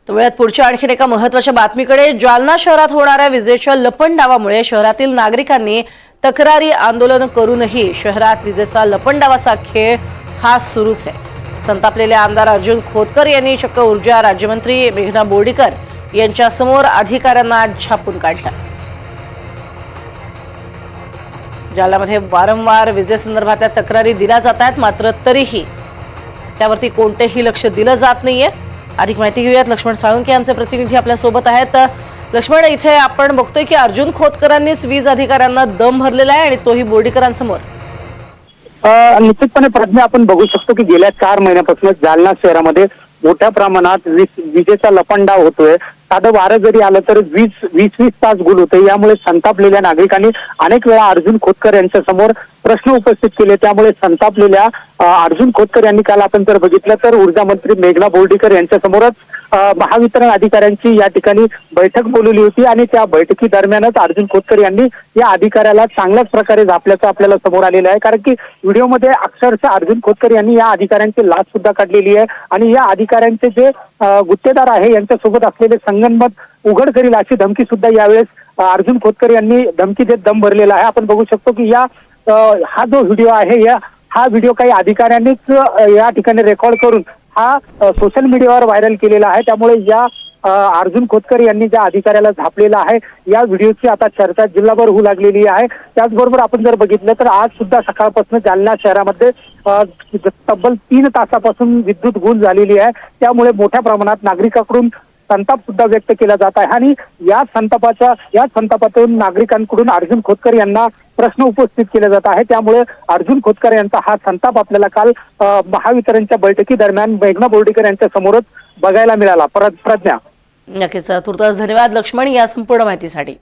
तर वेळात पुढच्या आणखीन एका महत्त्वाच्या बातमीकडे जालना शहरात होणाऱ्या विजेच्या लपंडावामुळे शहरातील नागरिकांनी तक्रारी आंदोलन करूनही शहरात विजेचा लपंडावाचा खेळ हा सुरूच आहे। संतापलेले आमदार अर्जुन खोतकर यांनी चक्क ऊर्जा राज्यमंत्री मेघना बोर्डीकर यांच्या समोर अधिकाऱ्यांना झापून काढलं। जालन्यामध्ये वारंवार विजेसंदर्भातल्या तक्रारी दिल्या जात आहेत, मात्र तरीही त्यावरती कोणतेही लक्ष दिलं जात नाहीये। अधिक माहिती घेऊयात, लक्ष्मण साळुंखे आमचे प्रतिनिधी आपल्या सोबत आहेत। लक्ष्मण, इथे आपण बघतोय की अर्जुन खोतकरांनीच वीज अधिकाऱ्यांना दम भरलेला आहे आणि तोही बोर्डीकरांसमोर। निश्चितपणे प्रज्ञा, आपण बघू शकतो की गेल्या 4 महिन्यापासून जालना शहरामध्ये मोठ्या प्रमाणात विजेचा लपंडाव होतोय। साधं वारं जरी आलं तर 20 तास गुल होते। यामुळे संतापलेल्या नागरिकांनी अनेक वेळा अर्जुन खोतकर यांच्या समोर प्रश्न उपस्थित केले। त्यामुळे संतापलेल्या अर्जुन खोतकर यांनी काल आपण जर बघितलं तर ऊर्जा मंत्री मेघना बोर्डीकर यांच्या समोरच महावितरण अधिकाऱ्यांची या ठिकाणी बैठक बोलवली होती आणि त्या बैठकी दरम्यानच अर्जुन खोतकर यांनी या अधिकाऱ्याला चांगल्याच प्रकारे झापल्याचं आपल्याला समोर आलेलं आहे। कारण की व्हिडिओमध्ये अक्षरशः अर्जुन खोतकर यांनी या अधिकाऱ्यांची लाच सुद्धा काढलेली आहे आणि या अधिकाऱ्यांचे जे गुत्तेदार आहे यांच्यासोबत असलेले संगनमत उघड करील अशी धमकी सुद्धा यावेळेस अर्जुन खोतकर यांनी धमकी देत दम भरलेला आहे। आपण बघू शकतो की हा जो व्हिडिओ आहे हा व्हिडिओ काही अधिकाऱ्यांनीच या ठिकाणी रेकॉर्ड करून हा सोशल मीडियावर व्हायरल केलेला आहे। त्यामुळे या अर्जुन खोतकर यांनी ज्या अधिकाऱ्याला झापलेला आहे या व्हिडिओची आता चर्चा जिल्हाभर होऊ लागलेली आहे। त्याचबरोबर आपण जर बघितलं तर आज सुद्धा सकाळपासून जालना शहरामध्ये तब्बल 3 तासापासून विद्युत गुल झालेली आहे। त्यामुळे मोठ्या प्रमाणात नागरिकांकडून संताप सुद्धा व्यक्त केला जात आहे आणि या संतापातून नागरिकांकडून अर्जुन खोतकर यांना प्रश्न उपस्थित केले जात आहे। त्यामुळे अर्जुन खोतकर यांचा हा संताप आपल्याला काल महावितरणच्या बैठकी दरम्यान मेघना बोर्डीकर यांच्या समोरच बघायला मिळाला। प्रज्ञा, नक्कीच तुर्तास धन्यवाद लक्ष्मण या संपूर्ण माहितीसाठी।